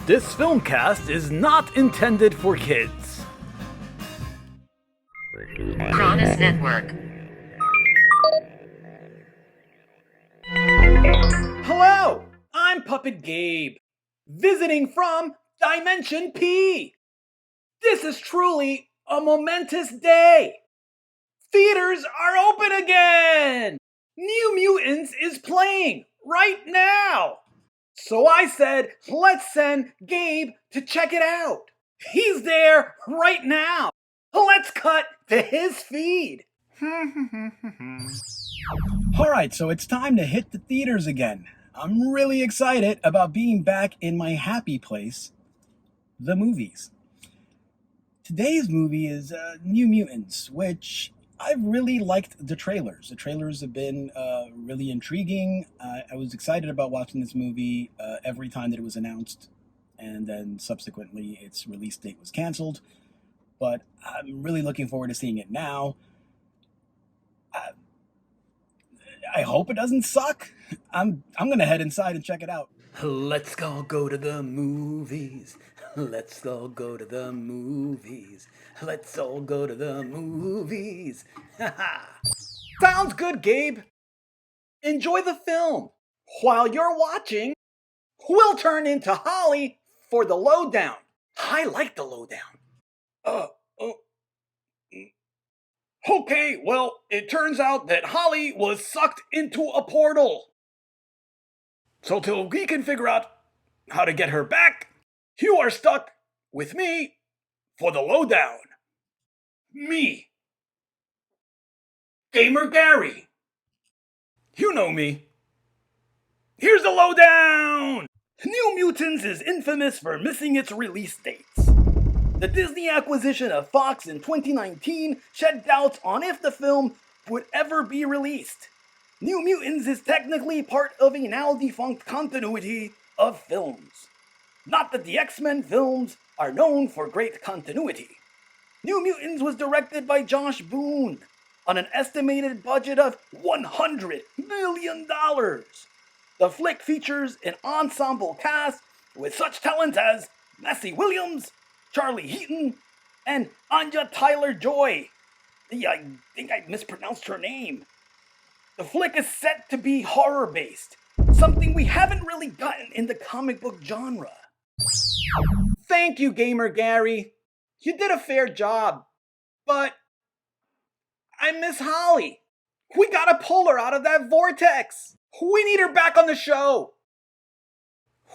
This FilmCast is not intended for kids. Cronus Network. Hello, I'm Puppet Gabe, visiting from Dimension P. This is truly a momentous day. Theaters are open again. New Mutants is playing right now. So I said, let's send Gabe to check it out. He's there right now. Let's cut to his feed. Alright, so it's time to hit the theaters again. I'm really excited about being back in my happy place, the movies. Today's movie is New Mutants, which I've really liked the trailers. The trailers have been really intriguing. I was excited about watching this movie every time that it was announced, and then subsequently its release date was canceled. But I'm really looking forward to seeing it now. I hope it doesn't suck. I'm gonna head inside and check it out. Let's all go to the movies. Let's all go to the movies. Let's all go to the movies. Sounds good, Gabe. Enjoy the film. While you're watching, we'll turn into Holly for the lowdown. I like the lowdown. Okay, well, it turns out that Holly was sucked into a portal. So till we can figure out how to get her back, you are stuck with me for the lowdown. Me. Gamer Gary. You know me. Here's the lowdown! New Mutants is infamous for missing its release dates. The Disney acquisition of Fox in 2019 shed doubts on if the film would ever be released. New Mutants is technically part of a now defunct continuity of films. Not that the X-Men films are known for great continuity. New Mutants was directed by Josh Boone on an estimated budget of $100 million. The flick features an ensemble cast with such talent as Maisie Williams, Charlie Heaton, and Anya Taylor-Joy. I think I mispronounced her name. The flick is set to be horror-based, something we haven't really gotten in the comic book genre. Thank you, Gamer Gary. You did a fair job, but I miss Holly. We gotta pull her out of that vortex. We need her back on the show.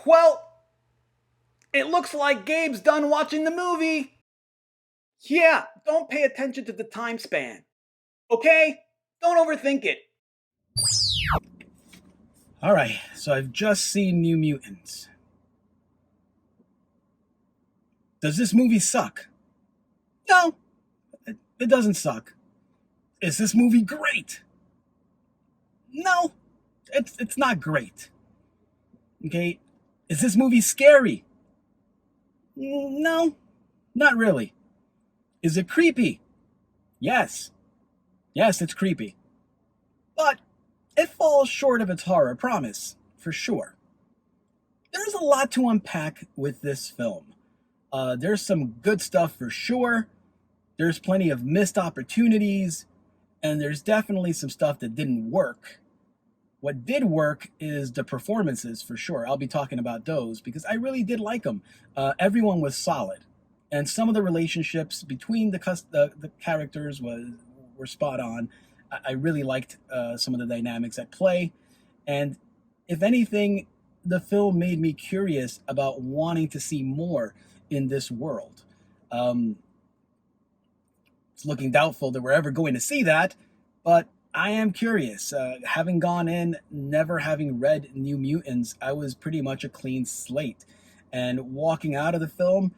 Well, it looks like Gabe's done watching the movie. Yeah, don't pay attention to the time span. Okay? Don't overthink it. Alright, so I've just seen New Mutants. Does this movie suck? No, it doesn't suck. Is this movie great? No, it's not great. Okay, is this movie scary? No, not really. Is it creepy? Yes, it's creepy. But it falls short of its horror promise, for sure. There's a lot to unpack with this film. There's some good stuff for sure. There's plenty of missed opportunities, and there's definitely some stuff that didn't work. What did work is the performances, for sure. I'll be talking about those because I really did like them. Everyone was solid, and some of the relationships between the characters were spot on. I really liked some of the dynamics at play, and if anything, the film made me curious about wanting to see more in this world. It's looking doubtful that we're ever going to see that, but I am curious. Having gone in, never having read New Mutants, I was pretty much a clean slate. And walking out of the film,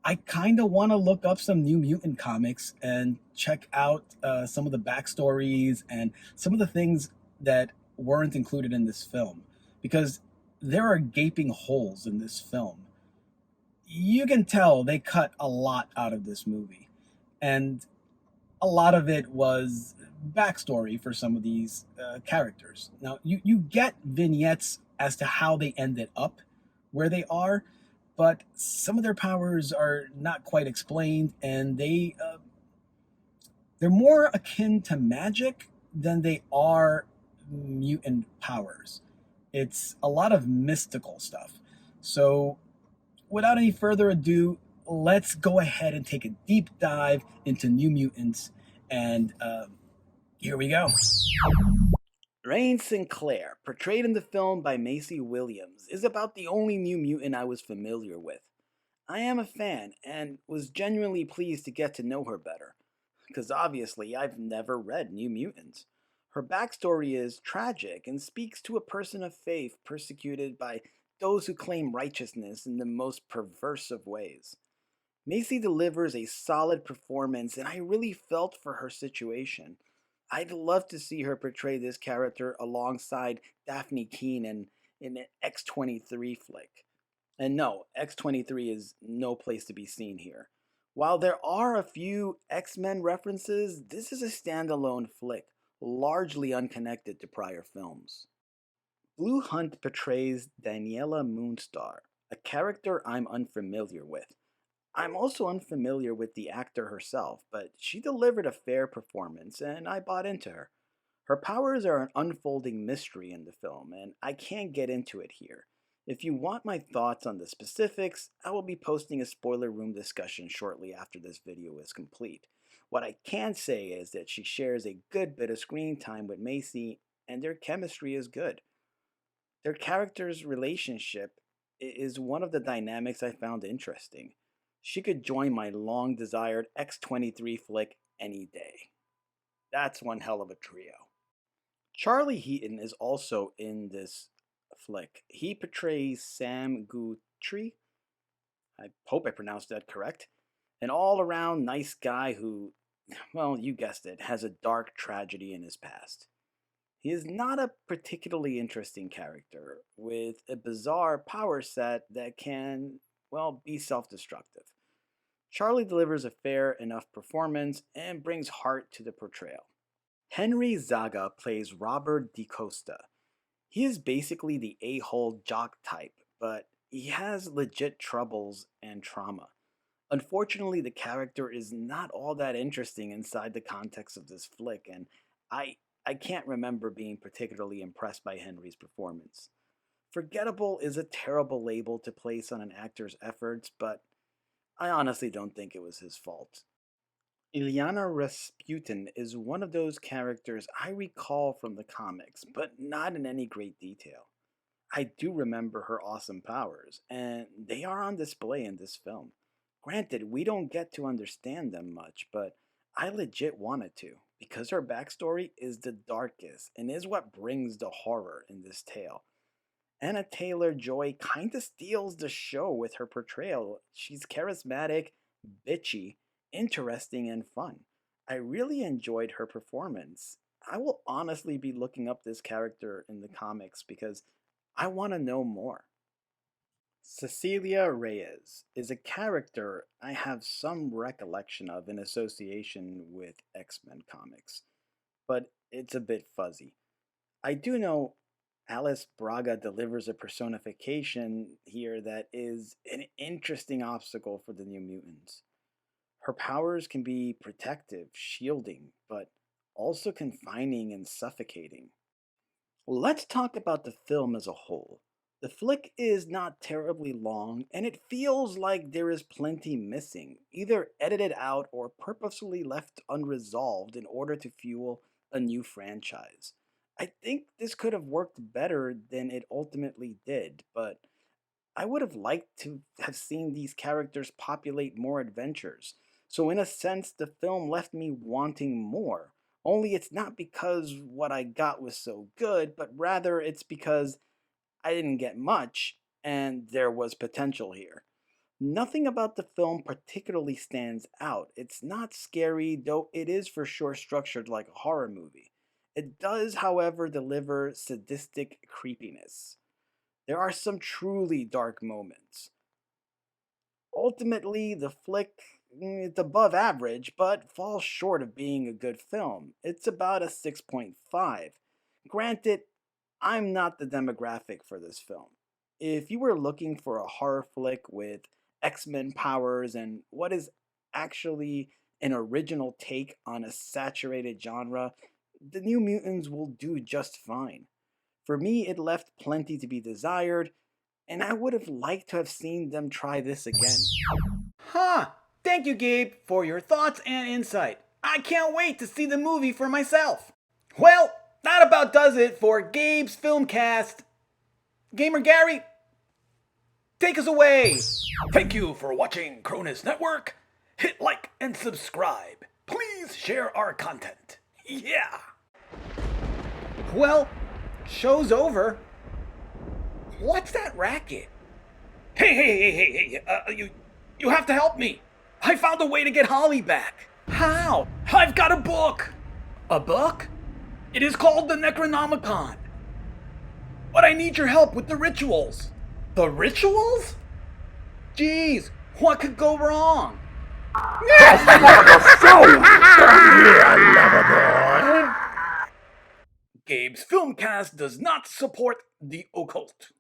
I kind of want to look up some New Mutant comics and check out some of the backstories and some of the things that weren't included in this film. Because there are gaping holes in this film. You can tell they cut a lot out of this movie. And a lot of it was backstory for some of these characters. Now, you get vignettes as to how they ended up where they are, but some of their powers are not quite explained, and they're more akin to magic than they are mutant powers. It's a lot of mystical stuff. So, without any further ado, let's go ahead and take a deep dive into New Mutants. And here we go. Rain Sinclair, portrayed in the film by Macy Williams, is about the only New Mutant I was familiar with. I am a fan and was genuinely pleased to get to know her better, because obviously I've never read New Mutants. Her backstory is tragic and speaks to a person of faith persecuted by those who claim righteousness in the most perverse of ways. Macy delivers a solid performance, and I really felt for her situation. I'd love to see her portray this character alongside Daphne Keenan in an X-23 flick. And no, X-23 is no place to be seen here. While there are a few X-Men references, this is a standalone flick, largely unconnected to prior films. Blue Hunt portrays Daniela Moonstar, a character I'm unfamiliar with. I'm also unfamiliar with the actor herself, but she delivered a fair performance and I bought into her. Her powers are an unfolding mystery in the film, and I can't get into it here. If you want my thoughts on the specifics, I will be posting a spoiler room discussion shortly after this video is complete. What I can say is that she shares a good bit of screen time with Macy, and their chemistry is good. Their character's relationship is one of the dynamics I found interesting. She could join my long desired X-23 flick any day. That's one hell of a trio. Charlie Heaton is also in this flick. He portrays Sam Guthrie. I hope I pronounced that correct. An all around nice guy who, well, you guessed it, has a dark tragedy in his past. He is not a particularly interesting character, with a bizarre power set that can, well, be self destructive. Charlie delivers a fair enough performance and brings heart to the portrayal. Henry Zaga plays Robert DeCosta. He is basically the a-hole jock type, but he has legit troubles and trauma. Unfortunately, the character is not all that interesting inside the context of this flick, and I I can't remember being particularly impressed by Henry's performance. Forgettable is a terrible label to place on an actor's efforts, but I honestly don't think it was his fault. Iliana Rasputin is one of those characters I recall from the comics, but not in any great detail. I do remember her awesome powers, and they are on display in this film. Granted, we don't get to understand them much, but I legit wanted to, because her backstory is the darkest and is what brings the horror in this tale. Anna Taylor-Joy kinda steals the show with her portrayal. She's charismatic, bitchy, interesting, and fun. I really enjoyed her performance. I will honestly be looking up this character in the comics because I want to know more. Cecilia Reyes is a character I have some recollection of in association with X-Men comics, but it's a bit fuzzy. I do know Alice Braga delivers a personification here that is an interesting obstacle for the New Mutants. Her powers can be protective, shielding, but also confining and suffocating. Let's talk about the film as a whole. The flick is not terribly long, and it feels like there is plenty missing, either edited out or purposefully left unresolved in order to fuel a new franchise. I think this could have worked better than it ultimately did, but I would have liked to have seen these characters populate more adventures. So, in a sense, the film left me wanting more. Only it's not because what I got was so good, but rather it's because I didn't get much and there was potential here. Nothing about the film particularly stands out. It's not scary, though it is for sure structured like a horror movie. It does, however, deliver sadistic creepiness. There are some truly dark moments. Ultimately, the flick it's above average, but falls short of being a good film. It's about a 6.5. Granted, I'm not the demographic for this film. If you were looking for a horror flick with X-Men powers and what is actually an original take on a saturated genre, the New Mutants will do just fine. For me, it left plenty to be desired, and I would have liked to have seen them try this again. Huh. Thank you, Gabe, for your thoughts and insight. I can't wait to see the movie for myself. Well, that about does it for Gabe's FilmCast. Gamer Gary, take us away. Thank you for watching Cronus Network. Hit like and subscribe. Please share our content. Yeah. Well, show's over. What's that racket? Hey, you have to help me. I found a way to get Holly back. How? I've got a book. A book? It is called the Necronomicon. But I need your help with the rituals. The rituals? Jeez, what could go wrong? Gabe's FilmCast does not support the occult.